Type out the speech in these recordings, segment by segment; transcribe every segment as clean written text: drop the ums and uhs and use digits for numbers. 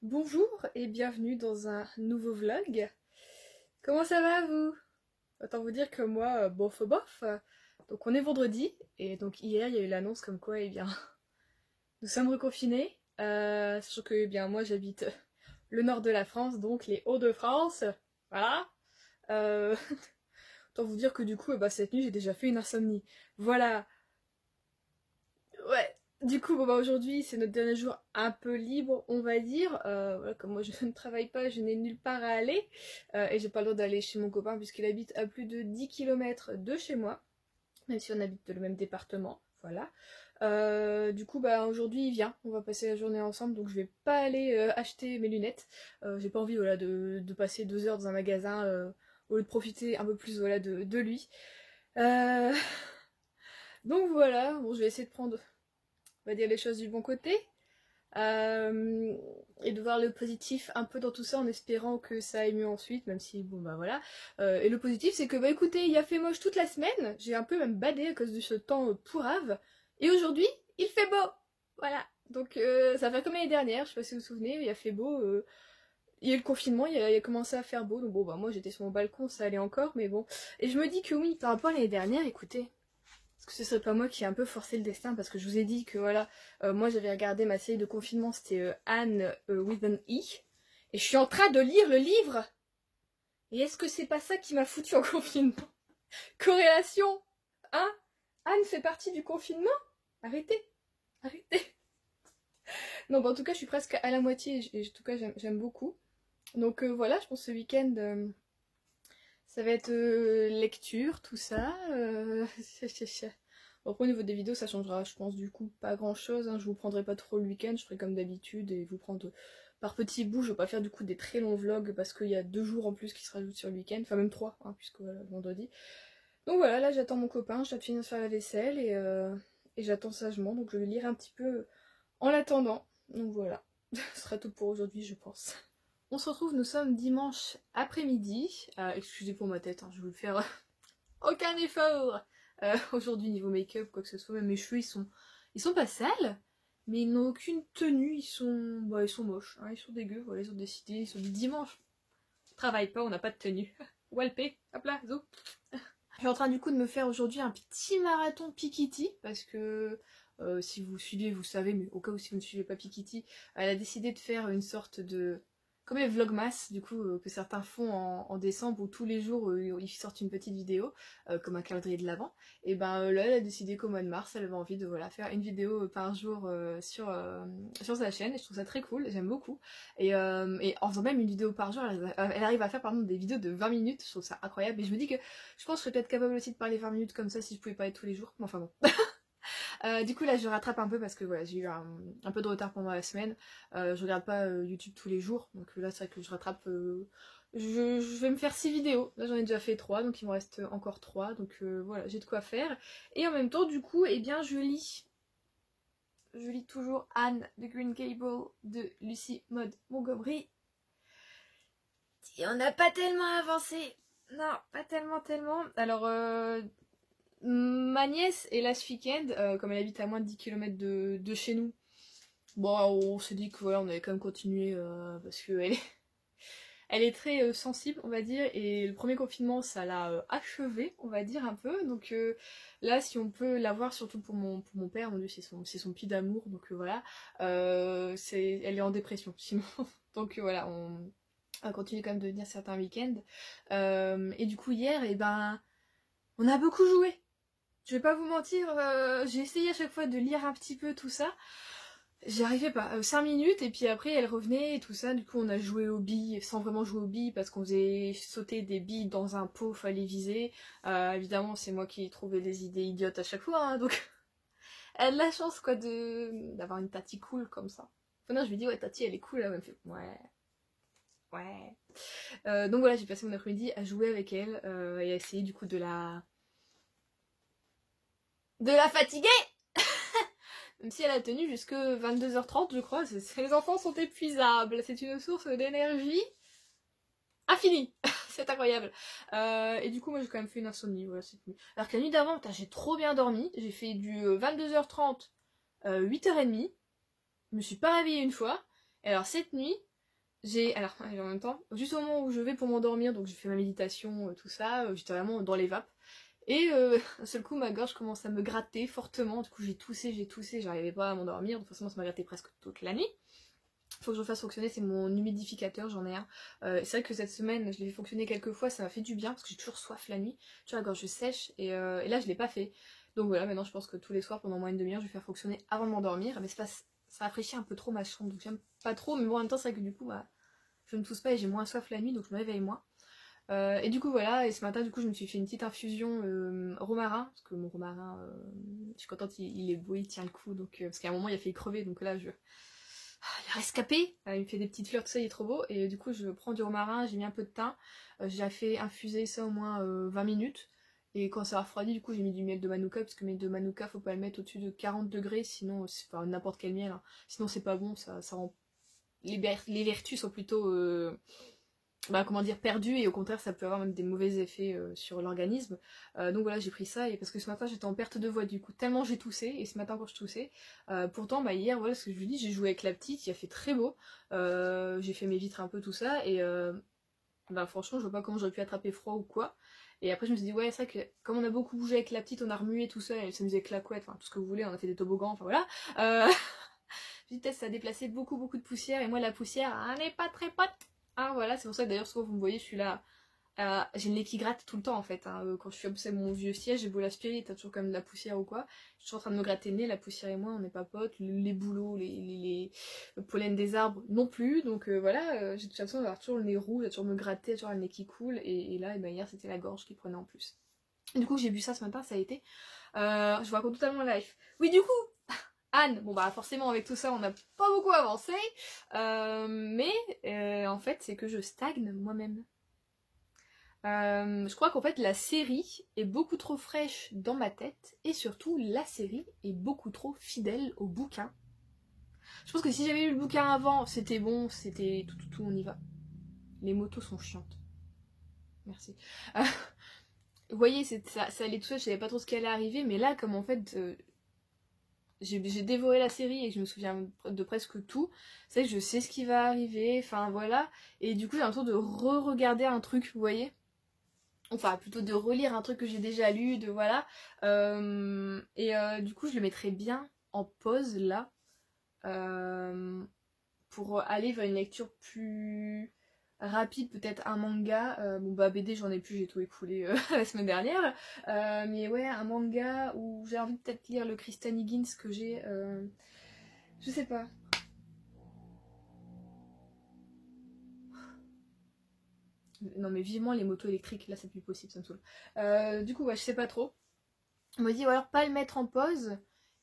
Bonjour et bienvenue dans un nouveau vlog. Comment ça va vous? Autant vous dire que moi, bof bof. Donc on est vendredi et donc hier il y a eu l'annonce comme quoi nous sommes reconfinés. Sachant que moi j'habite le nord de la France, donc les Hauts-de-France. Voilà. Euh, Autant vous dire que du coup cette nuit j'ai déjà fait une insomnie. Voilà. Ouais. Du coup, aujourd'hui, c'est notre dernier jour un peu libre, on va dire. Voilà, comme moi, je ne travaille pas, je n'ai nulle part à aller. Et j'ai pas le droit d'aller chez mon copain puisqu'il habite à plus de 10 km de chez moi. Même si on habite dans le même département. Voilà. Du coup, aujourd'hui, il vient. On va passer la journée ensemble. Donc, je vais pas aller acheter mes lunettes. J'ai pas envie de passer 2 heures dans un magasin au lieu de profiter un peu plus de lui. Euh, Donc voilà, bon, je vais essayer de prendre, on va dire, les choses du bon côté. Et de voir le positif un peu dans tout ça en espérant que ça aille mieux ensuite, même si voilà. Et le positif c'est que écoutez, il a fait moche toute la semaine, j'ai un peu même badé à cause de ce temps pourrave, et aujourd'hui il fait beau, voilà. Donc ça fait comme l'année dernière, je sais pas si vous vous souvenez, il a fait beau, il y a eu le confinement, il a commencé à faire beau, donc moi j'étais sur mon balcon, ça allait encore, mais bon. Et je me dis que oui, par rapport à l'année dernière, écoutez, est-ce que ce serait pas moi qui ai un peu forcé le destin, parce que je vous ai dit que voilà, moi j'avais regardé ma série de confinement, c'était Anne with an E, et je suis en train de lire le livre. Et est-ce que c'est pas ça qui m'a foutu en confinement? Corrélation, hein? Anne fait partie du confinement? Arrêtez, arrêtez. Non, en tout cas je suis presque à la moitié, et en tout cas j'aime beaucoup. Donc voilà, je pense que ce week-end ça va être lecture, tout ça. Bon, après, au niveau des vidéos, ça changera, je pense, du coup, pas grand chose. Hein. Je vous prendrai pas trop le week-end, je ferai comme d'habitude et vous prendre par petits bouts. Je vais pas faire du coup des très longs vlogs parce qu'il y a 2 jours en plus qui se rajoutent sur le week-end, enfin même 3, hein, puisque voilà, vendredi. Donc voilà, là j'attends mon copain, je dois finir de faire la vaisselle et j'attends sagement, donc je vais lire un petit peu en l'attendant. Donc voilà, ce sera tout pour aujourd'hui, je pense. On se retrouve, nous sommes dimanche après-midi. Excusez pour ma tête, hein, je vais vous faire aucun effort aujourd'hui niveau make-up, quoi que ce soit. Même mes cheveux, ils sont pas sales, mais ils n'ont aucune tenue. Ils sont moches, hein, ils sont dégueux. Voilà, ils ont décidé, ils sont dit dimanche. On travaille pas, on n'a pas de tenue. Walpé, hop là, zo. Je suis en train du coup de me faire aujourd'hui un petit marathon Pikiti parce que si vous suivez, vous savez, mais au cas où si vous ne suivez pas Pikiti, elle a décidé de faire une sorte de comme les vlogmas du coup que certains font en décembre où tous les jours ils sortent une petite vidéo comme un calendrier de l'Avent. Et là elle a décidé qu'au mois de mars elle avait envie de faire une vidéo par jour sur sa chaîne et je trouve ça très cool, j'aime beaucoup. Et en faisant même une vidéo par jour, elle arrive à faire des vidéos de 20 minutes, je trouve ça incroyable. Et je me dis que je pense que je serais peut-être capable aussi de parler 20 minutes comme ça si je pouvais parler tous les jours, mais enfin bon. Du coup là je rattrape un peu parce que voilà, j'ai eu un peu de retard pendant la semaine. Je regarde pas YouTube tous les jours, donc là c'est vrai que je rattrape. Je vais me faire 6 vidéos, là j'en ai déjà fait 3, donc il me reste encore 3, donc voilà, j'ai de quoi faire. Et en même temps du coup, je lis. Je lis toujours Anne de Green Gables de Lucy Maud Montgomery. Et on n'a pas tellement avancé. Non, pas tellement. Alors, ma nièce est là ce week-end, comme elle habite à moins de 10 km de chez nous. Bon, on s'est dit que voilà, on allait quand même continuer parce elle est très sensible, on va dire, et le premier confinement, ça l'a achevé, on va dire un peu. Donc là, si on peut l'avoir, surtout pour mon père, mon Dieu, c'est son pied d'amour, donc voilà, elle est en dépression, sinon. Donc voilà, on continue quand même de venir certains week-ends. Et du coup, hier, on a beaucoup joué. Je vais pas vous mentir, j'ai essayé à chaque fois de lire un petit peu tout ça. J'y arrivais pas. 5 minutes et puis après elle revenait et tout ça. Du coup on a joué aux billes sans vraiment jouer aux billes parce qu'on faisait sauter des billes dans un pot, fallait viser. Évidemment c'est moi qui trouvais des idées idiotes à chaque fois. Hein, donc elle a de la chance quoi d'avoir une Tati cool comme ça. Enfin, non je lui dis ouais Tati elle est cool. Elle me fait ouais. Ouais. Donc voilà j'ai passé mon après-midi à jouer avec elle et à essayer du coup de la fatiguer. Même si elle a tenu jusque 22h30 je crois, les enfants sont épuisables, c'est une source d'énergie infinie, c'est incroyable. Et du coup moi j'ai quand même fait une insomnie voilà, cette nuit. Alors que la nuit d'avant, j'ai trop bien dormi, j'ai fait du 22h30, 8h30, je me suis pas réveillée une fois, et alors cette nuit, alors en même temps, juste au moment où je vais pour m'endormir, donc j'ai fait ma méditation, tout ça, j'étais vraiment dans les vapes. Et d'un seul coup ma gorge commence à me gratter fortement, du coup j'ai toussé, j'arrivais pas à m'endormir, de toute façon ça m'a gratté presque toute la nuit. Faut que je le fasse fonctionner, c'est mon humidificateur, j'en ai un. C'est vrai que cette semaine je l'ai fait fonctionner quelques fois, ça m'a fait du bien parce que j'ai toujours soif la nuit, tu vois la gorge sèche et là je l'ai pas fait. Donc voilà, maintenant je pense que tous les soirs pendant moins d'une demi-heure je vais faire fonctionner avant de m'endormir, mais ça rafraîchit un peu trop ma chambre, donc j'aime pas trop, mais bon en même temps c'est vrai que du coup bah, je ne tousse pas et j'ai moins soif la nuit, donc je me réveille moins. Et du coup voilà, et ce matin du coup je me suis fait une petite infusion romarin, parce que mon romarin, je suis contente, il est beau, il tient le coup, donc parce qu'à un moment il a failli crever, donc là il a rescapé, il me fait des petites fleurs, tout ça, il est trop beau, et du coup je prends du romarin, j'ai mis un peu de thym, j'ai fait infuser ça au moins 20 minutes, et quand ça a refroidi du coup j'ai mis du miel de manuka, parce que le miel de manuka faut pas le mettre au-dessus de 40 degrés, sinon c'est pas n'importe quel miel, hein. Sinon c'est pas bon, ça rend... les vertus sont plutôt... bah, comment dire, perdu, et au contraire ça peut avoir même des mauvais effets sur l'organisme. Donc voilà, j'ai pris ça, et parce que ce matin j'étais en perte de voix du coup, tellement j'ai toussé, et ce matin quand je toussais, pourtant bah hier, voilà ce que je vous dis, j'ai joué avec la petite, il a fait très beau, j'ai fait mes vitres un peu tout ça, et bah franchement je vois pas comment j'aurais pu attraper froid ou quoi. Et après je me suis dit ouais c'est vrai que comme on a beaucoup bougé avec la petite, on a remué tout ça, elle s'amusait avec la couette, enfin tout ce que vous voulez, on a fait des toboggans, enfin voilà. Je dis peut-être ça a déplacé beaucoup de poussière, et moi la poussière elle n'est pas très pote. Ah voilà, c'est pour ça que d'ailleurs souvent vous me voyez, je suis là, j'ai le nez qui gratte tout le temps en fait, hein. Quand je suis obsédée mon vieux siège, j'ai beau l'aspirer, t'as toujours quand même de la poussière ou quoi. Je suis en train de me gratter le nez, la poussière et moi on n'est pas potes, les bouleaux, le pollen des arbres non plus, donc voilà, j'ai l'impression d'avoir toujours le nez rouge, à toujours me gratter, à toujours le nez qui coule, et là et ben, hier c'était la gorge qui prenait en plus. Du coup j'ai bu ça ce matin, ça a été. Je vous raconte totalement la life. Oui du coup Anne, bon bah forcément avec tout ça on n'a pas beaucoup avancé, mais en fait c'est que je stagne moi-même. Je crois qu'en fait la série est beaucoup trop fraîche dans ma tête, et surtout la série est beaucoup trop fidèle au bouquin. Je pense que si j'avais lu le bouquin avant, c'était bon, c'était tout, on y va. Les motos sont chiantes. Merci. Vous voyez, ça allait tout seul, je savais pas trop ce qui allait arriver, mais là comme en fait... j'ai dévoré la série et que je me souviens de presque tout, c'est que je sais ce qui va arriver, enfin voilà, et du coup j'ai l'impression de re-regarder un truc, vous voyez, enfin plutôt de relire un truc que j'ai déjà lu, de voilà, du coup je le mettrais bien en pause là, euh, pour aller vers une lecture plus rapide, peut-être un manga, bon bah BD j'en ai plus, j'ai tout écoulé la semaine dernière, mais ouais un manga où j'ai envie de peut-être lire le Kristen Higgins que j'ai, je sais pas. Non mais vivement les motos électriques, là c'est plus possible, ça me saoule. Du coup ouais je sais pas trop. On m'a dit ou alors pas le mettre en pause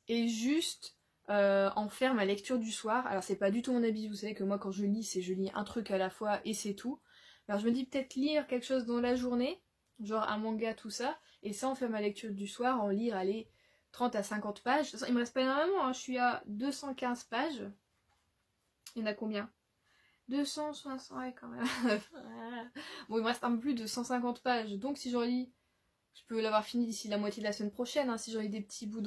et juste en faire ma lecture du soir. Alors c'est pas du tout mon habit, vous savez que moi quand je lis, c'est je lis un truc à la fois et c'est tout. Alors je me dis peut-être lire quelque chose dans la journée, genre un manga, tout ça, et ça en faire ma lecture du soir, en lire, allez, 30 à 50 pages. Il me reste pas énormément, hein. Je suis à 215 pages. Il y en a combien? 260, ouais quand même. Bon il me reste un peu plus de 150 pages, donc si j'en lis, je peux l'avoir fini d'ici la moitié de la semaine prochaine, hein, si j'en lis des petits bouts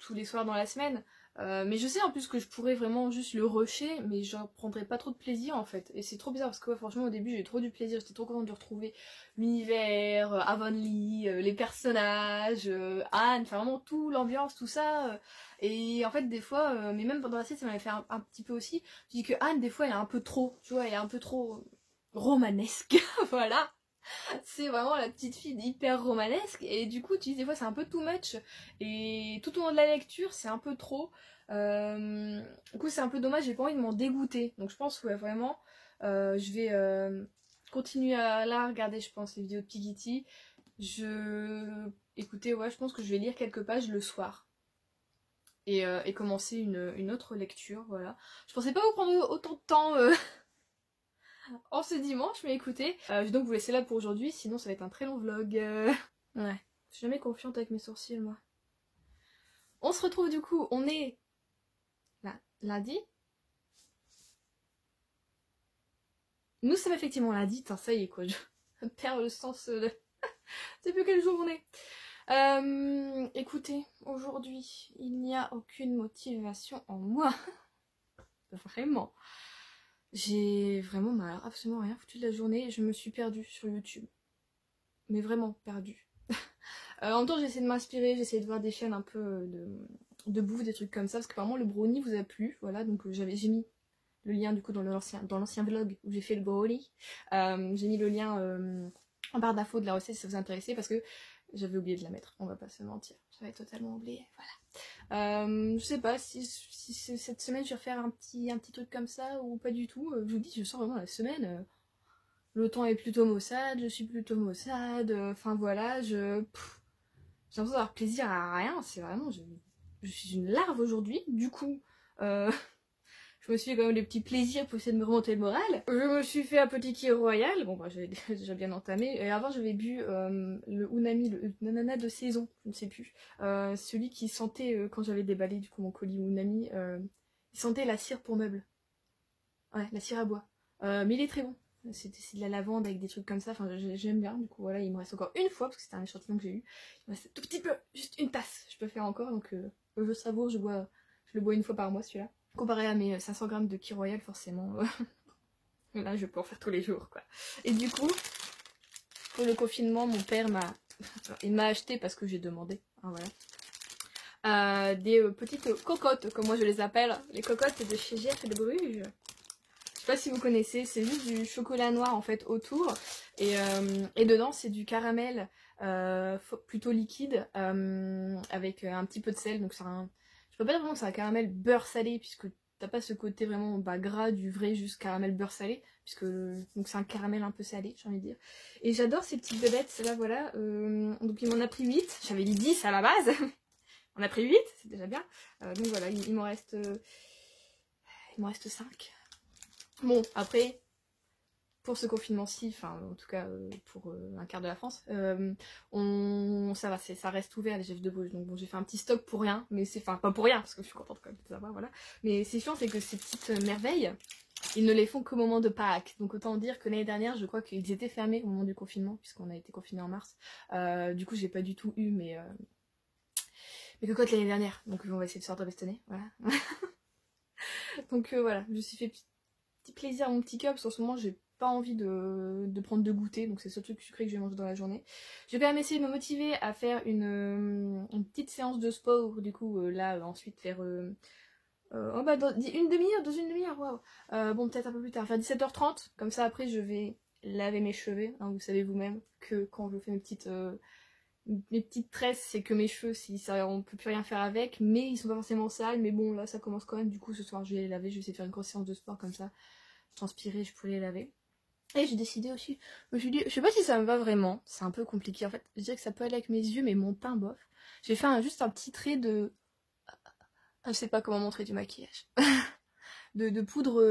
tous les soirs dans la semaine. Mais je sais en plus que je pourrais vraiment juste le rusher, mais je prendrais pas trop de plaisir en fait. Et c'est trop bizarre parce que ouais, franchement au début j'ai eu trop du plaisir, j'étais trop contente de retrouver l'univers, Avonlea, les personnages, Anne, enfin vraiment tout, l'ambiance, tout ça. Et en fait des fois, mais même pendant la série ça m'avait fait un petit peu aussi, je dis que Anne des fois elle est un peu trop, tu vois, elle est un peu trop romanesque, voilà. C'est vraiment la petite fille hyper romanesque, et du coup tu dis des fois c'est un peu too much, et tout au long de la lecture c'est un peu trop, du coup c'est un peu dommage, j'ai pas envie de m'en dégoûter, donc je pense ouais vraiment je vais continuer à la regarder, je pense les vidéos de Piggy. Écoutez, ouais je pense que je vais lire quelques pages le soir et commencer une autre lecture, voilà. Je pensais pas vous prendre autant de temps en ce dimanche, mais écoutez, je vais donc vous laisser là pour aujourd'hui, sinon ça va être un très long vlog. Ouais, je suis jamais confiante avec mes sourcils, moi. On se retrouve du coup, on est là, lundi. Nous sommes effectivement lundi, ça y est quoi, je perds le sens de... C'est plus quel jour on est. Écoutez, aujourd'hui, il n'y a aucune motivation en moi. vraiment. J'ai vraiment absolument rien foutu de la journée. Je me suis perdue sur YouTube. Mais vraiment perdue. En même temps, j'essaie de m'inspirer, j'essaie de voir des chaînes un peu de bouffe, des trucs comme ça, parce qu'apparemment le brownie vous a plu, voilà, donc j'ai mis le lien du coup dans l'ancien vlog où j'ai fait le brownie. J'ai mis le lien en barre d'infos de la recette si ça vous intéressait, parce que j'avais oublié de la mettre, on va pas se mentir, j'avais totalement oublié, voilà. Je sais pas si cette semaine je vais refaire un petit truc comme ça ou pas du tout. Je vous dis, je sens vraiment la semaine. Le temps est plutôt maussade, je suis plutôt maussade, enfin voilà, j'ai l'impression d'avoir plaisir à rien, c'est vraiment, je suis une larve aujourd'hui, du coup, je me suis fait quand même des petits plaisirs pour essayer de me remonter le moral. Je me suis fait un petit Kir Royal, bon bah j'avais déjà bien entamé, et avant j'avais bu le Unami, le nanana de saison, je ne sais plus, celui qui sentait, quand j'avais déballé du coup mon colis Unami, il sentait la cire pour meuble, ouais, la cire à bois, mais il est très bon. C'est de la lavande avec des trucs comme ça, enfin j'aime bien, du coup voilà, il me reste encore une fois, parce que c'était un échantillon que j'ai eu, il me reste un tout petit peu, juste une tasse, je peux faire encore, donc je savoure, je le bois une fois par mois celui-là. Comparé à mes 500 grammes de Kir Royal, forcément, là je peux en faire tous les jours quoi. Et du coup, pour le confinement, mon père m'a acheté, parce que j'ai demandé, hein, voilà, des petites cocottes, comme moi je les appelle, les cocottes de chez GF et de Bruges. Je sais pas si vous connaissez, c'est juste du chocolat noir en fait autour, et dedans c'est du caramel plutôt liquide, avec un petit peu de sel, donc c'est un... Je peux pas dire vraiment que c'est un caramel beurre salé, puisque t'as pas ce côté vraiment gras du vrai juste caramel beurre salé, puisque donc c'est un caramel un peu salé, j'ai envie de dire. Et j'adore ces petites bébêtes, là voilà, donc il m'en a pris 8, j'avais dit 10 à la base, on a pris 8, c'est déjà bien, donc voilà, il m'en reste 5. Bon, après, pour ce confinement-ci, enfin en tout cas pour un quart de la France, ça va, ça reste ouvert les Jeux de Bruges, donc bon j'ai fait un petit stock pour rien, mais c'est, enfin pas pour rien, parce que je suis contente quand même de savoir, voilà. Mais c'est chiant, c'est que ces petites merveilles, ils ne les font qu'au moment de Pâques, donc autant dire que l'année dernière, je crois qu'ils étaient fermés au moment du confinement, puisqu'on a été confinés en mars, du coup j'ai pas du tout eu mes cocottes l'année dernière, donc on va essayer de sortir cette année, voilà. Donc voilà, je me suis fait petit plaisir à mon petit cup, parce qu'en ce moment j'ai pas envie de prendre de goûter, donc c'est ce truc sucré que je vais manger dans la journée. Je vais quand même essayer de me motiver à faire une petite séance de sport, du coup là ensuite faire dans une demi-heure, waouh. Bon peut-être un peu plus tard, faire 17h30, comme ça après je vais laver mes cheveux, hein, vous savez vous-même que quand je fais mes petites tresses, c'est que mes cheveux, si ça, on peut plus rien faire avec, mais ils sont pas forcément sales, mais bon là ça commence quand même, du coup ce soir je vais les laver, je vais essayer de faire une grosse séance de sport comme ça, je transpirais, je pouvais les laver. Et j'ai décidé aussi, je me suis dit, je sais pas si ça me va vraiment, c'est un peu compliqué en fait, je dirais que ça peut aller avec mes yeux, mais mon teint bof. J'ai fait juste un petit trait de... Je sais pas comment montrer du maquillage. de poudre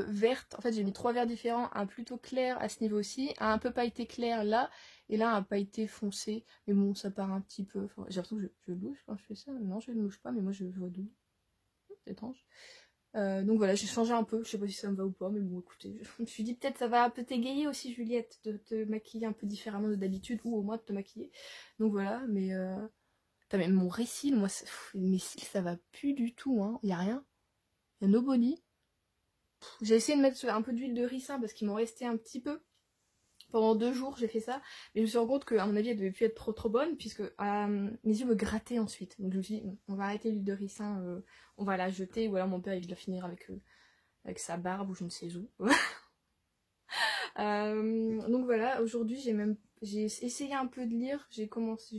verte, en fait j'ai mis 3 verres différents, un plutôt clair à ce niveau-ci, un peu pailleté clair là, et là un pailleté foncé, mais bon ça part un petit peu, enfin, j'ai l'impression que je louche quand je fais ça, non je ne louche pas, mais moi je vois d'où, c'est étrange. Donc voilà, j'ai changé un peu, je sais pas si ça me va ou pas, mais bon écoutez, je me suis dit peut-être ça va un peu t'égayer aussi Juliette, de te maquiller un peu différemment de d'habitude, ou au moins de te maquiller. Donc voilà, mais putain, même mon récil, moi, mes cils ça va plus du tout, hein, y a rien, y a nobody. J'ai essayé de mettre un peu d'huile de ricin parce qu'il m'en restait un petit peu. Pendant 2 jours j'ai fait ça, mais je me suis rendu compte qu'à mon avis elle devait plus être trop bonne, puisque mes yeux me grattaient ensuite. Donc je me suis dit, on va arrêter l'huile de ricin, on va la jeter, ou alors mon père il va finir avec sa barbe ou je ne sais où. Donc voilà, aujourd'hui j'ai essayé un peu de lire, j'ai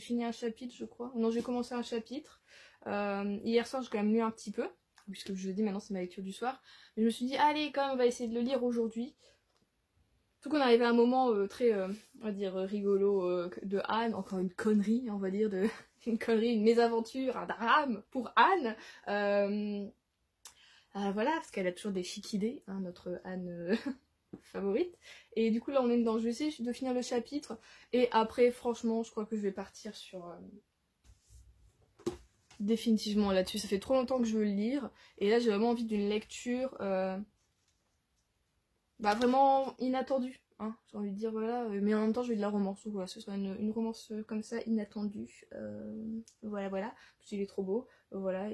fini un chapitre je crois, non j'ai commencé un chapitre, hier soir j'ai quand même lu un petit peu, puisque je dis maintenant c'est ma lecture du soir, mais je me suis dit allez quand même on va essayer de le lire aujourd'hui. Tout qu'on arrivait à un moment très, on va dire, rigolo de Anne, encore une connerie, on va dire, une connerie, une mésaventure, un drame pour Anne. Voilà, parce qu'elle a toujours des chic idées, hein, notre Anne favorite. Et du coup là on est je vais essayer de finir le chapitre, et après franchement je crois que je vais partir sur... définitivement là-dessus, ça fait trop longtemps que je veux le lire, et là j'ai vraiment envie d'une lecture... vraiment inattendue, hein, j'ai envie de dire, voilà, mais en même temps j'ai eu de la romance, donc voilà, ce sera une romance comme ça, inattendue, voilà, parce qu'il est trop beau, voilà,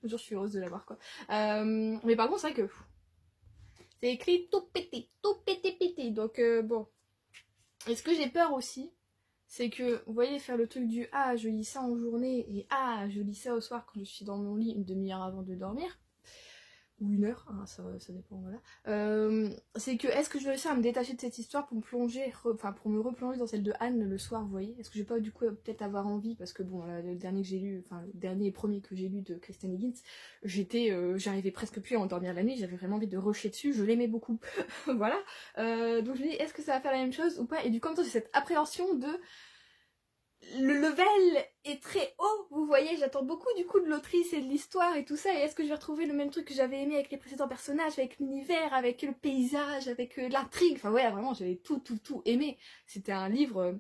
Genre, je suis heureuse de l'avoir, quoi. Mais par contre, c'est vrai que c'est écrit tout pété, pété. Donc, bon. Et ce que j'ai peur aussi, c'est que, vous voyez, faire le truc du ah, je lis ça en journée et ah, je lis ça au soir quand je suis dans mon lit une demi-heure avant de dormir. Ou une heure, hein, ça dépend, voilà. C'est que, est-ce que je vais réussir à me détacher de cette histoire pour me plonger, pour me replonger dans celle de Anne le soir, vous voyez? Est-ce que je vais pas du coup peut-être avoir envie, parce que bon, le dernier que j'ai lu, enfin le dernier et premier que j'ai lu de Kristen Higgins, j'arrivais presque plus à endormir la nuit, j'avais vraiment envie de rusher dessus, je l'aimais beaucoup, voilà. Donc je me dis, est-ce que ça va faire la même chose ou pas? Et du coup, en même temps, j'ai cette appréhension de le level est très haut, vous voyez, j'attends beaucoup du coup de l'autrice et de l'histoire et tout ça, et est-ce que je vais retrouver le même truc que j'avais aimé avec les précédents personnages, avec l'univers, avec le paysage, avec l'intrigue, enfin ouais, vraiment, j'avais tout aimé. C'était un livre,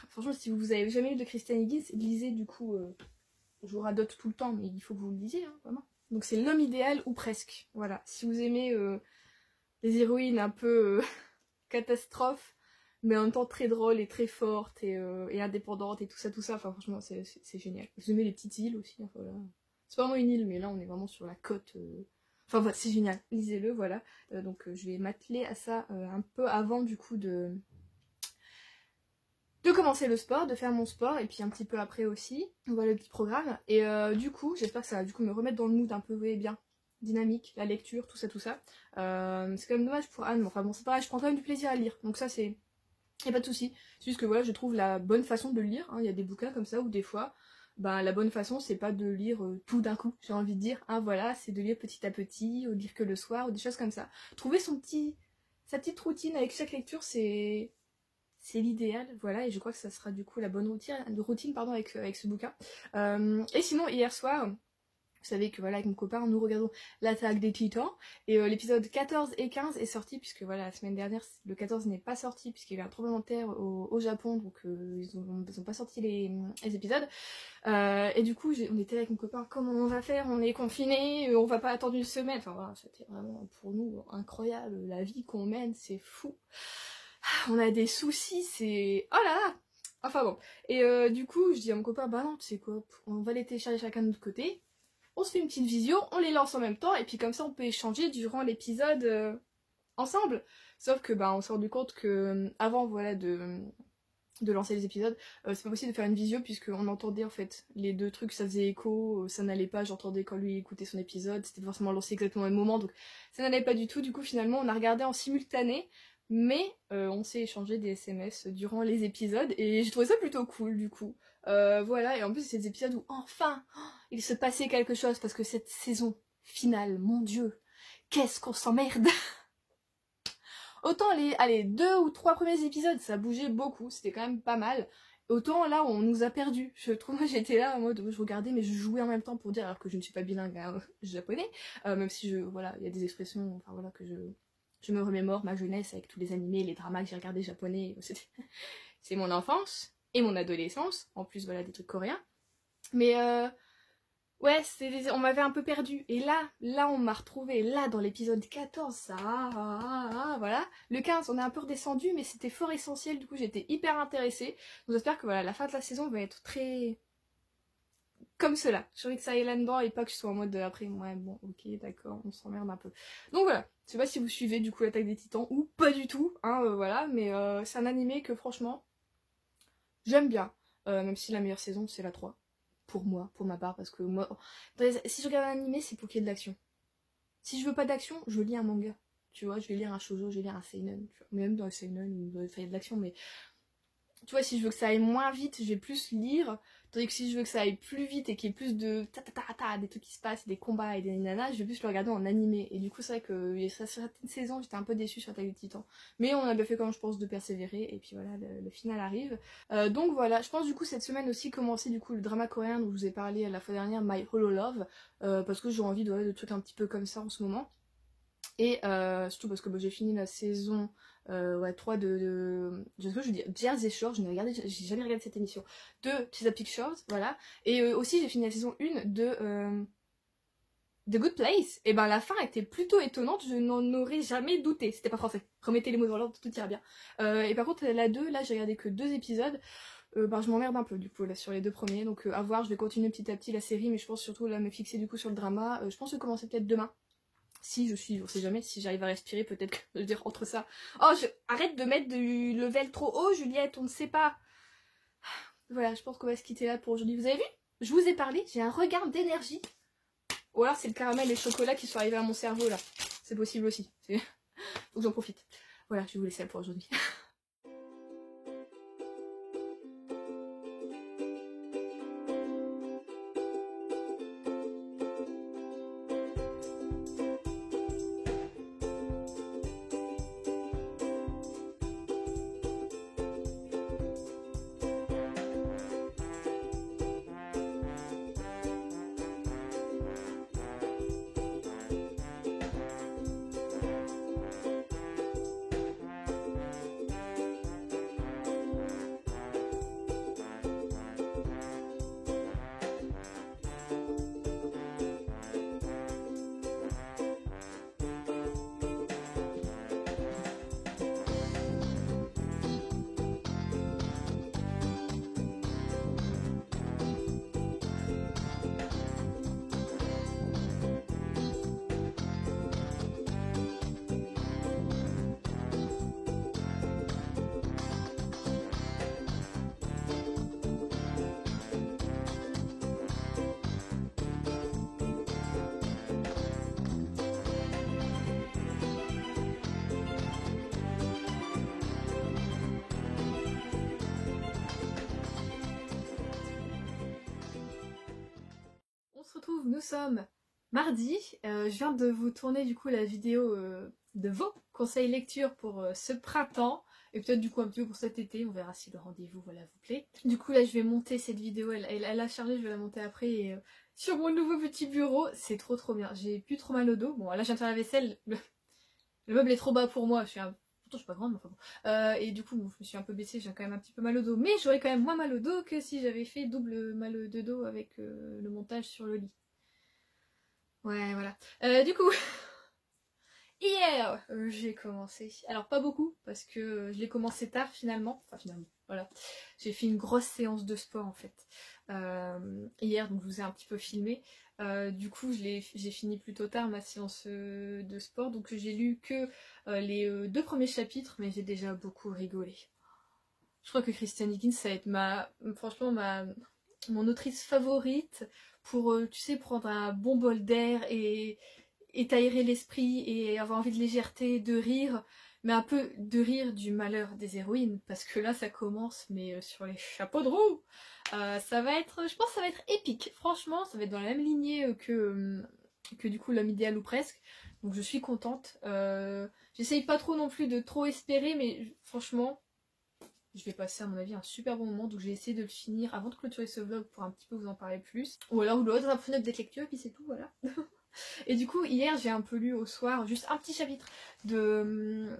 franchement, si vous avez jamais lu de Kristen Higgins, lisez du coup, je vous radote tout le temps, mais il faut que vous le lisiez, hein, vraiment. Donc c'est l'homme idéal, ou presque, voilà. Si vous aimez les héroïnes un peu catastrophes, mais en même temps très drôle et très forte et indépendante et tout ça, enfin franchement c'est génial. Vous aimez les petites îles aussi, enfin, voilà. C'est pas vraiment une île, mais là on est vraiment sur la côte. Enfin voilà, c'est génial, lisez-le, voilà. Donc je vais m'atteler à ça un peu avant du coup de commencer le sport, de faire mon sport, et puis un petit peu après aussi. Voilà le petit programme. Et du coup, j'espère que ça va du coup me remettre dans le mood un peu, vous voyez bien, dynamique, la lecture, tout ça. C'est quand même dommage pour Anne, mais enfin bon c'est pareil, je prends quand même du plaisir à lire, donc ça c'est... Y a pas de souci, c'est juste que voilà, je trouve la bonne façon de lire, hein. Il y a des bouquins comme ça où des fois, ben, la bonne façon c'est pas de lire tout d'un coup, j'ai envie de dire, hein, voilà, c'est de lire petit à petit, ou lire que le soir, ou des choses comme ça. Trouver sa petite routine avec chaque lecture, c'est l'idéal, voilà, et je crois que ça sera du coup la bonne routine avec ce bouquin. Et sinon, hier soir, vous savez que voilà, avec mon copain, nous regardons l'Attaque des Titans. Et l'épisode 14 et 15 est sorti, puisque voilà, la semaine dernière, le 14 n'est pas sorti, puisqu'il y a eu un tremblement de terre au Japon, donc ils ont pas sorti les épisodes. Et du coup, on était avec mon copain, comment on va faire? On est confinés, on va pas attendre une semaine. Enfin voilà, c'était vraiment pour nous incroyable. La vie qu'on mène, c'est fou. On a des soucis, c'est... Oh là là! Enfin bon. Et du coup, je dis à mon copain, bah non, tu sais quoi, on va les télécharger chacun de notre côté. On se fait une petite visio, on les lance en même temps, et puis comme ça on peut échanger durant l'épisode ensemble. Sauf que bah on s'est rendu compte que avant voilà de lancer les épisodes, c'est pas possible de faire une visio puisqu'on entendait en fait les deux trucs, ça faisait écho, ça n'allait pas, j'entendais quand lui écoutait son épisode, c'était forcément lancé exactement au même moment, donc ça n'allait pas du tout. Du coup finalement on a regardé en simultané, mais on s'est échangé des SMS durant les épisodes, et j'ai trouvé ça plutôt cool du coup. Voilà, et en plus c'est des épisodes où enfin il se passait quelque chose, parce que cette saison finale, mon dieu, qu'est-ce qu'on s'emmerde. Autant les 2 ou 3 premiers épisodes, ça bougeait beaucoup, c'était quand même pas mal. Autant là, on nous a perdus. Je trouve, moi j'étais là en mode, je regardais, mais je jouais en même temps pour dire, alors que je ne suis pas bilingue hein, japonais, même si voilà, il y a des expressions, enfin voilà, que je me remémore ma jeunesse avec tous les animés, les dramas que j'ai regardés japonais. C'est mon enfance et mon adolescence, en plus voilà des trucs coréens. Mais ouais, on m'avait un peu perdu. Et là on m'a retrouvé. Là, dans l'épisode 14, ça... voilà. Le 15, on est un peu redescendu, mais c'était fort essentiel. Du coup, j'étais hyper intéressée. Donc j'espère que voilà, la fin de la saison va être très... comme cela. J'ai envie que ça aille là-dedans et pas que je sois en mode après, ouais, bon, ok, d'accord, on s'emmerde un peu. Donc voilà. Je sais pas si vous suivez du coup l'Attaque des Titans ou pas du tout, hein, voilà. Mais c'est un animé que franchement, j'aime bien. Même si la meilleure saison, c'est la 3. Pour moi, pour ma part, parce que moi, si je regarde un animé, c'est pour qu'il y ait de l'action. Si je veux pas d'action, je lis un manga. Tu vois, je vais lire un shoujo, je vais lire un seinen. Tu vois. Même dans le seinen, il y a de l'action, mais tu vois, si je veux que ça aille moins vite, je vais plus lire. Tandis que si je veux que ça aille plus vite et qu'il y ait plus de des trucs qui se passent, des combats et des nanas, je vais plus le regarder en animé. Et du coup, c'est vrai que il y a certaines saisons, j'étais un peu déçue sur Attaque des Titans. Mais on a bien fait, comme je pense, de persévérer. Et puis voilà, le final arrive. Donc voilà, je pense du coup cette semaine aussi commencer du coup le drama coréen dont je vous ai parlé la fois dernière, My Holo Love. Parce que j'ai envie de trucs un petit peu comme ça en ce moment. Et surtout parce que j'ai fini la saison 3 je veux dire Jersey Shore, j'ai jamais regardé cette émission, de Chesapeake Shores, voilà. Et aussi j'ai fini la saison 1 de The Good Place. Et ben la fin était plutôt étonnante, je n'en aurais jamais douté. C'était pas français, remettez les mots dans l'ordre, tout ira bien. Et par contre la 2, là j'ai regardé que 2 épisodes. je m'emmerde un peu du coup là sur les 2 premiers, donc à voir, je vais continuer petit à petit la série, mais je pense surtout là me fixer du coup sur le drama. Je pense commencer peut-être demain. Si je suis, on sait jamais, si j'arrive à respirer, peut-être que je veux dire entre ça. Oh, arrête de mettre du level trop haut, Juliette, on ne sait pas. Voilà, je pense qu'on va se quitter là pour aujourd'hui. Vous avez vu? Je vous ai parlé, j'ai un regain d'énergie. Ou alors c'est le caramel et le chocolat qui sont arrivés à mon cerveau là. C'est possible aussi. Faut que j'en profite. Voilà, je vais vous laisser là pour aujourd'hui. On se retrouve, nous sommes mardi. Je viens de vous tourner du coup la vidéo de vos conseils lecture pour ce printemps. Et peut-être du coup un petit peu pour cet été, on verra si le rendez-vous voilà, vous plaît. Du coup là je vais monter cette vidéo, elle a chargé, je vais la monter après et, sur mon nouveau petit bureau. C'est trop bien, j'ai plus trop mal au dos. Bon là je viens de faire la vaisselle, le meuble est trop bas pour moi, pourtant je suis pas grande mais enfin bon. Et du coup bon, je me suis un peu baissée, j'ai quand même un petit peu mal au dos. Mais j'aurais quand même moins mal au dos que si j'avais fait double mal de dos avec le montage sur le lit. Ouais voilà. Du coup... Hier, j'ai commencé. Alors pas beaucoup, parce que je l'ai commencé tard finalement. Enfin finalement, voilà. J'ai fait une grosse séance de sport en fait. Hier, donc je vous ai un petit peu filmé. Du coup, j'ai fini plutôt tard ma séance de sport. Donc j'ai lu que les 2 premiers chapitres, mais j'ai déjà beaucoup rigolé. Je crois que Christiane Higgins, ça va être franchement mon autrice favorite pour, tu sais, prendre un bon bol d'air et t'aérer l'esprit et avoir envie de légèreté, de rire, mais un peu de rire du malheur des héroïnes, parce que là ça commence, mais sur les chapeaux de roue. Ça va être, je pense que ça va être épique, franchement, ça va être dans la même lignée que du coup l'homme idéal ou presque, donc je suis contente. J'essaye pas trop non plus de trop espérer, mais franchement, je vais passer à mon avis un super bon moment, donc j'ai essayé de le finir avant de clôturer ce vlog pour un petit peu vous en parler plus. Ou alors vous l'aurez dans un fenêtre de lecture et puis c'est tout, voilà. Et du coup, hier, j'ai un peu lu au soir, juste un petit chapitre de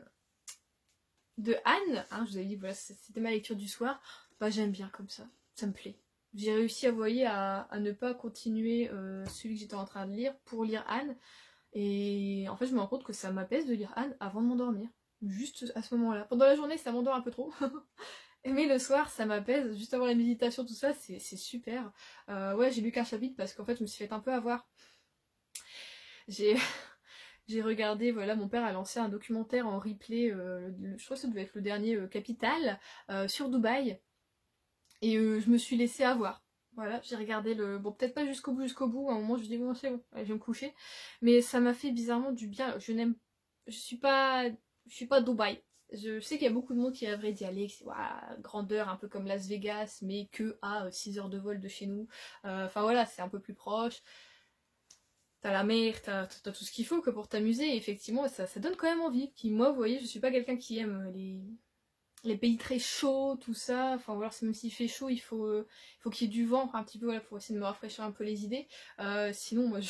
Anne. Hein, je vous avais dit, voilà, c'était ma lecture du soir. Bah, j'aime bien comme ça me plaît. J'ai réussi à ne pas continuer celui que j'étais en train de lire pour lire Anne. Et en fait, je me rends compte que ça m'apaise de lire Anne avant de m'endormir. Juste à ce moment-là. Pendant la journée, ça m'endort un peu trop. Mais le soir, ça m'apaise. Juste avant la méditation, tout ça, c'est super. Ouais, j'ai lu qu'un chapitre parce qu'en fait, je me suis fait un peu avoir. J'ai regardé, voilà, mon père a lancé un documentaire en replay, je crois que ça devait être le dernier Capital, sur Dubaï. Et je me suis laissée avoir. Voilà, j'ai regardé bon, peut-être pas jusqu'au bout, à un moment je me dis bon c'est bon, allez, je vais me coucher. Mais ça m'a fait bizarrement du bien, je suis pas Dubaï. Je sais qu'il y a beaucoup de monde qui rêverait d'y aller, que c'est grandeur, un peu comme Las Vegas, mais que à 6 heures de vol de chez nous. Enfin voilà, c'est un peu plus proche. T'as la mer, t'as tout ce qu'il faut que pour t'amuser, et effectivement ça donne quand même envie. Puis moi, vous voyez, je suis pas quelqu'un qui aime les pays très chauds, tout ça, enfin voilà, même s'il fait chaud, il faut qu'il y ait du vent un petit peu, voilà, pour essayer de me rafraîchir un peu les idées. Sinon, moi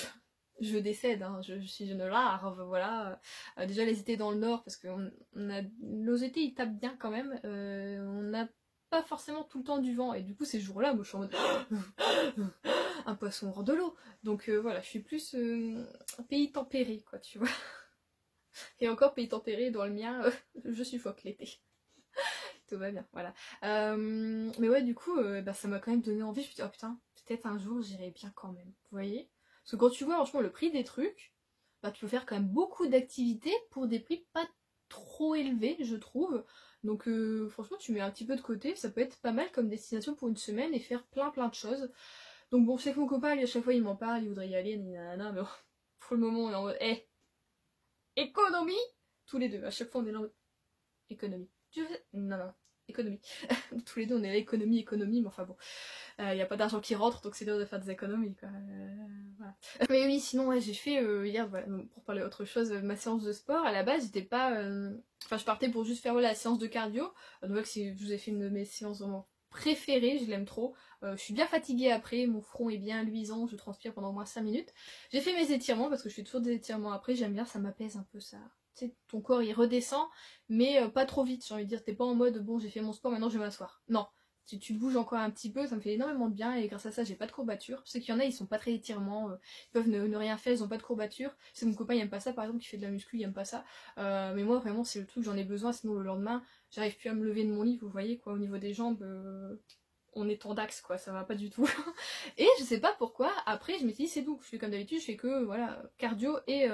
je décède, hein. Je suis une larve, voilà. Déjà les étés dans le nord, parce que nos étés ils tapent bien quand même, on n'a pas forcément tout le temps du vent, et du coup ces jours-là, moi je suis en mode un poisson hors de l'eau. Donc voilà, je suis plus pays tempéré, quoi, tu vois. Et encore pays tempéré, dans le mien, je suffoque l'été. tout va bien, voilà. Mais ouais, du coup, bah, ça m'a quand même donné envie. Je me suis dit, oh putain, peut-être un jour j'irai bien quand même. Vous voyez? Parce que quand tu vois franchement le prix des trucs, bah, tu peux faire quand même beaucoup d'activités pour des prix pas trop élevés, je trouve. Donc franchement, tu mets un petit peu de côté, ça peut être pas mal comme destination pour une semaine et faire plein de choses. Donc bon, je sais que mon copain, lui, à chaque fois, il m'en parle, il voudrait y aller, nanana, mais bon, pour le moment, on est en mode, économie! Tous les deux, à chaque fois, on est là en mode, économie. Non, économie. Tous les deux, on est là, économie, mais enfin bon. Il n'y a pas d'argent qui rentre, donc c'est dur de faire des économies, quoi. Voilà. Mais oui, sinon, ouais, j'ai fait hier, voilà, pour parler autre chose, ma séance de sport. À la base, j'étais pas... Enfin, je partais pour juste faire voilà, la séance de cardio. Donc, je vous ai fait une de mes séances vraiment préférées, je l'aime trop. Je suis bien fatiguée après, mon front est bien luisant, je transpire pendant au moins 5 minutes. J'ai fait mes étirements, parce que je fais toujours des étirements après, j'aime bien, ça m'apaise un peu ça. Tu sais, ton corps il redescend, mais pas trop vite, j'ai envie de dire. T'es pas en mode, bon, j'ai fait mon sport, maintenant je vais m'asseoir. Non. Si tu bouges encore un petit peu, ça me fait énormément de bien et grâce à ça j'ai pas de courbatures. Je sais qu'il y en a, ils sont pas très étirements, ils peuvent ne rien faire, ils ont pas de courbatures. C'est mon copain, il aime pas ça par exemple, qui fait de la muscu, il aime pas ça. Mais moi vraiment c'est le truc, j'en ai besoin, sinon le lendemain j'arrive plus à me lever de mon lit, vous voyez quoi, au niveau des jambes, on est en dax quoi, ça va pas du tout. Et je sais pas pourquoi, après je me suis dit c'est tout, je fais comme d'habitude, je fais que voilà, cardio et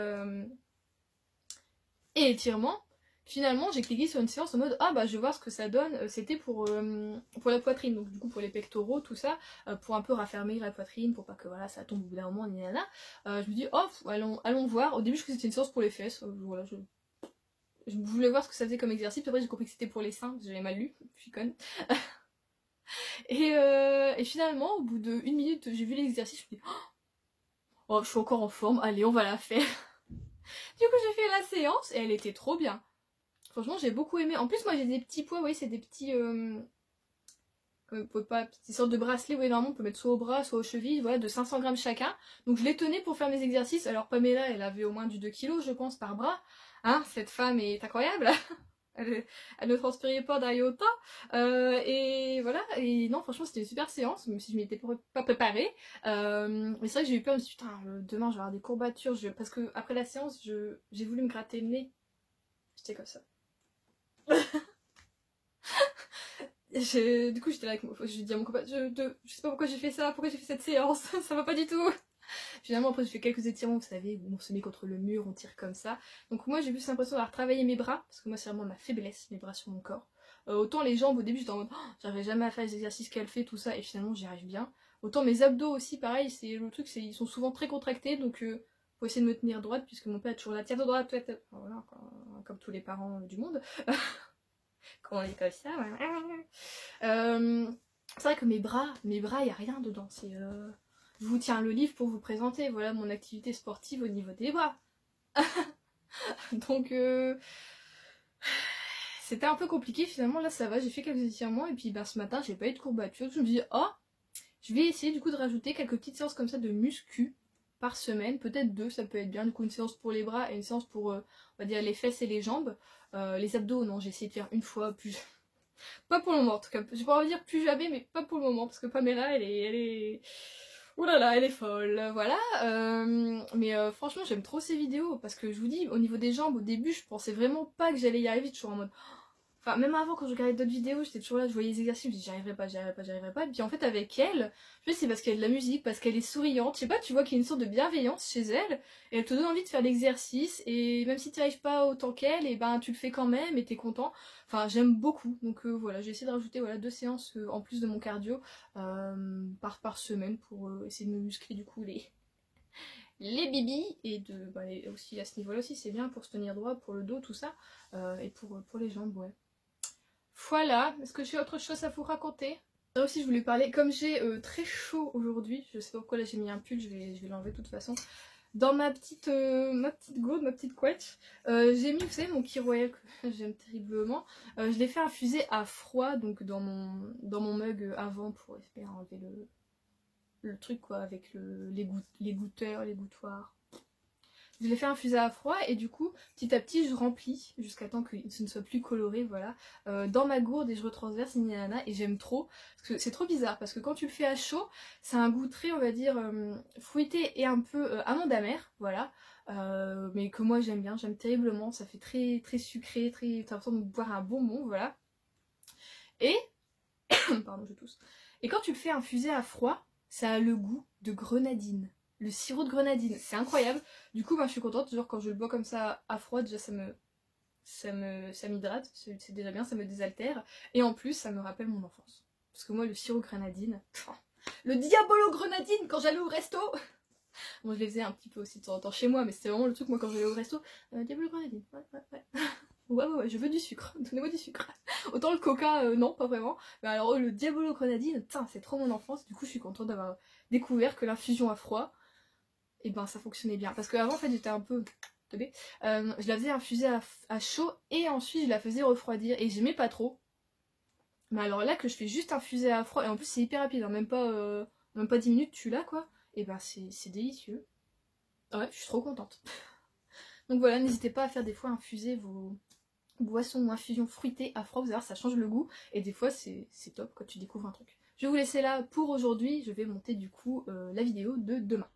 étirement. Finalement, j'ai cliqué sur une séance en mode ah bah je vais voir ce que ça donne. C'était pour la poitrine, donc du coup pour les pectoraux, tout ça, pour un peu raffermir la poitrine, pour pas que voilà ça tombe au bout d'un moment, nanana. Je me dis oh allons voir. Au début je croyais que c'était une séance pour les fesses. Voilà, je voulais voir ce que ça faisait comme exercice. Puis après j'ai compris que c'était pour les seins, j'avais mal lu, je suis conne. Et finalement, au bout de 1 minute, j'ai vu l'exercice, je me dis oh je suis encore en forme, allez on va la faire. Du coup j'ai fait la séance et elle était trop bien. Franchement, j'ai beaucoup aimé. En plus, moi, j'ai des petits poids, vous voyez, c'est des petits... vous pouvez pas... Des sortes de bracelets, vous voyez, normalement, on peut mettre soit au bras, soit aux chevilles, voilà, de 500 grammes chacun. Donc, je les tenais pour faire mes exercices. Alors, Pamela, elle avait au moins du 2 kilos, je pense, par bras. Hein, cette femme est incroyable. Elle ne transpirait pas d'un iota. Et voilà. Et non, franchement, c'était une super séance, même si je m'y étais pas préparée. Mais c'est vrai que j'ai eu peur, je me suis dit, putain, demain, je vais avoir des courbatures. Parce que après la séance, j'ai voulu me gratter le nez. J'étais comme ça. Du coup j'étais là avec je dis à mon copain, je sais pas pourquoi j'ai fait ça, pourquoi j'ai fait cette séance, ça va pas du tout. Finalement après j'ai fait quelques étirements, vous savez, où on se met contre le mur, on tire comme ça. Donc moi j'ai plus l'impression d'avoir travaillé mes bras, parce que moi c'est vraiment ma faiblesse, mes bras sur mon corps. Autant les jambes au début j'étais en mode, j'arriverai jamais à faire les exercices qu'elle fait, tout ça, et finalement j'y arrive bien. Autant mes abdos aussi, pareil, c'est le truc, ils sont souvent très contractés, donc faut essayer de me tenir droite, puisque mon père a toujours la tête droite, voilà, comme tous les parents du monde. Quand on est comme ça, c'est vrai que mes bras, il n'y a rien dedans. C'est, je vous tiens le livre pour vous présenter, voilà mon activité sportive au niveau des bras. Donc, c'était un peu compliqué finalement, là ça va, j'ai fait quelques étirements et puis ben, ce matin j'ai pas eu de courbature. Je me dis, oh, je vais essayer du coup de rajouter quelques petites séances comme ça de muscu par semaine, peut-être 2, ça peut être bien, du coup une séance pour les bras et une séance pour, on va dire, les fesses et les jambes. Les abdos, non, j'ai essayé de faire une fois, plus... Pas pour le moment en tout cas, je pourrais dire plus jamais, mais pas pour le moment, parce que Pamela, elle est... Ouh là là, elle est folle, voilà. Mais franchement, j'aime trop ces vidéos, parce que je vous dis, au niveau des jambes, au début, je pensais vraiment pas que j'allais y arriver, toujours en mode... Enfin, même avant, quand je regardais d'autres vidéos, j'étais toujours là, je voyais les exercices, je me disais j'y arriverai pas, j'y arriverai pas, j'y arriverai pas. Et puis en fait, avec elle, je sais c'est parce qu'elle a de la musique, parce qu'elle est souriante. Je sais pas, tu vois qu'il y a une sorte de bienveillance chez elle, et elle te donne envie de faire l'exercice, et même si tu n'y arrives pas autant qu'elle, et ben tu le fais quand même, et t'es content. Enfin, j'aime beaucoup. Donc voilà, j'ai essayé de rajouter voilà, 2 séances en plus de mon cardio par semaine pour essayer de me muscler du coup les bibis et aussi à ce niveau-là aussi c'est bien pour se tenir droit, pour le dos, tout ça, et pour les jambes, ouais. Voilà, est-ce que j'ai autre chose à vous raconter? Là aussi je voulais parler, comme j'ai très chaud aujourd'hui, je sais pas pourquoi là j'ai mis un pull, je vais l'enlever de toute façon. Dans ma petite gourde, ma petite couette, j'ai mis, vous savez, mon Kir Royal que j'aime terriblement. Je l'ai fait infuser à froid, donc dans mon mug avant pour espérer enlever le truc quoi, avec les goûteurs, les gouttoirs. Je l'ai fait infuser à froid et du coup, petit à petit, je remplis jusqu'à temps que ce ne soit plus coloré, voilà, dans ma gourde et je retransverse et j'aime trop. Parce que c'est trop bizarre parce que quand tu le fais à chaud, c'est un goût très, on va dire, fruité et un peu amande amère, voilà. Mais que moi j'aime bien, j'aime terriblement, ça fait très très sucré, très, t'as l'impression de boire un bonbon, voilà. Et, pardon, je tousse. Et quand tu le fais infuser à froid, ça a le goût de grenadine. Le sirop de grenadine, c'est incroyable. Du coup, je suis contente, genre quand je le bois comme ça à froid, déjà ça m'hydrate, c'est déjà bien, ça me désaltère. Et en plus, ça me rappelle mon enfance. Parce que moi, le sirop grenadine, le diabolo grenadine quand j'allais au resto. Bon, je les faisais un petit peu aussi de temps en temps chez moi, mais c'était vraiment le truc, moi, quand j'allais au resto. Diabolo grenadine, ouais, je veux du sucre, donnez-moi du sucre. Autant le coca, non, pas vraiment. Mais alors, le diabolo grenadine, c'est trop mon enfance. Du coup, je suis contente d'avoir découvert que l'infusion à froid, et ben, ça fonctionnait bien. Parce qu'avant, en fait, j'étais un peu teubée. Je la faisais infuser à chaud, et ensuite, je la faisais refroidir, et j'aimais pas trop. Mais alors là, que je fais juste infuser à froid, et en plus, c'est hyper rapide, hein, même pas 10 minutes, tu l'as, quoi. Et ben, c'est délicieux. Ouais, je suis trop contente. Donc voilà, n'hésitez pas à faire des fois infuser vos boissons ou infusions fruitées à froid, vous allez voir, ça change le goût, et des fois c'est top quand tu découvres un truc. Je vais vous laisser là pour aujourd'hui, je vais monter du coup la vidéo de demain.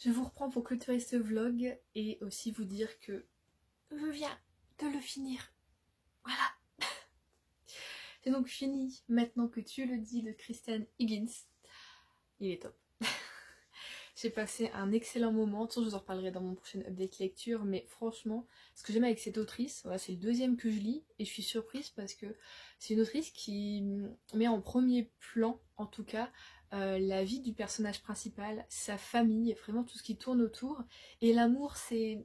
Je vous reprends pour clôturer ce vlog et aussi vous dire que je viens de le finir. Voilà. C'est donc fini maintenant que tu le dis de Christiane Higgins. Il est top. J'ai passé un excellent moment, je vous en reparlerai dans mon prochain update lecture, mais franchement, ce que j'aime avec cette autrice, voilà, c'est le deuxième que je lis, et je suis surprise parce que c'est une autrice qui met en premier plan, en tout cas, la vie du personnage principal, sa famille, vraiment tout ce qui tourne autour, et l'amour c'est...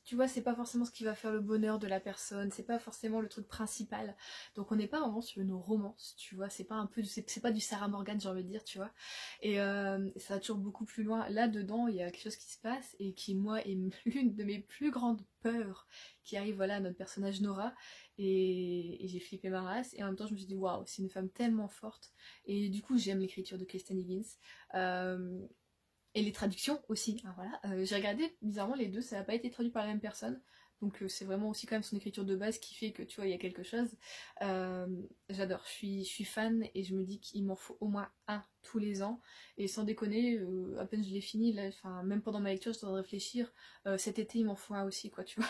Tu vois, c'est pas forcément ce qui va faire le bonheur de la personne, c'est pas forcément le truc principal. Donc on n'est pas vraiment sur une romance, tu vois, c'est pas un peu, c'est pas du Sarah Morgan, j'ai envie de dire, tu vois. Et ça va toujours beaucoup plus loin. Là-dedans, il y a quelque chose qui se passe et qui, moi, est l'une de mes plus grandes peurs qui arrive, voilà, à notre personnage Nora. Et j'ai flippé ma race. Et en même temps, je me suis dit, waouh, c'est une femme tellement forte. Et du coup, j'aime l'écriture de Christiane Higgins. Et les traductions aussi, hein, voilà. J'ai regardé, bizarrement les deux, ça n'a pas été traduit par la même personne. Donc c'est vraiment aussi quand même son écriture de base qui fait que tu vois, il y a quelque chose. J'adore, je suis fan et je me dis qu'il m'en faut au moins un tous les ans. Et sans déconner, à peine je l'ai fini, là, même pendant ma lecture, je dois réfléchir. Cet été, il m'en faut un aussi, quoi, tu vois.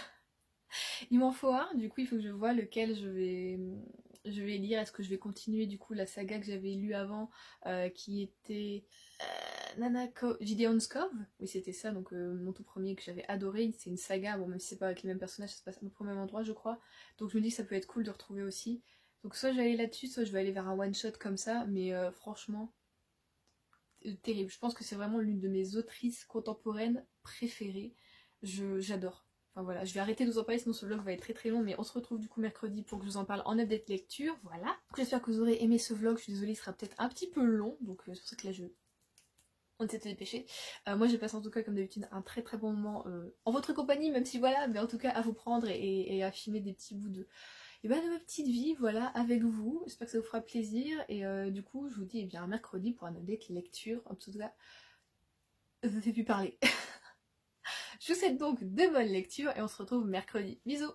Il m'en faut un, du coup il faut que je vois lequel je vais lire. Est-ce que je vais continuer du coup la saga que j'avais lue avant, qui était... Gideon's Cove. Oui, c'était ça, donc mon tout premier que j'avais adoré. C'est une saga, bon, même si c'est pas avec les mêmes personnages, ça se passe à peu près au même endroit, je crois. Donc je me dis que ça peut être cool de retrouver aussi. Donc soit je vais aller là-dessus, soit je vais aller vers un one-shot comme ça, mais franchement, terrible. Je pense que c'est vraiment l'une de mes autrices contemporaines préférées. J'adore. Enfin voilà, je vais arrêter de vous en parler, sinon ce vlog va être très très long, mais on se retrouve du coup mercredi pour que je vous en parle en update lecture, voilà. Donc j'espère que vous aurez aimé ce vlog, je suis désolée, il sera peut-être un petit peu long, donc c'est pour ça que là on s'est dépêché. Moi j'ai passé en tout cas comme d'habitude un très très bon moment en votre compagnie, même si voilà, mais en tout cas à vous prendre et à filmer des petits bouts de ma petite vie, voilà, avec vous. J'espère que ça vous fera plaisir, et du coup je vous dis bien mercredi pour un update lecture, en tout cas, je ne sais plus parler. Je vous souhaite donc de bonnes lectures et on se retrouve mercredi. Bisous!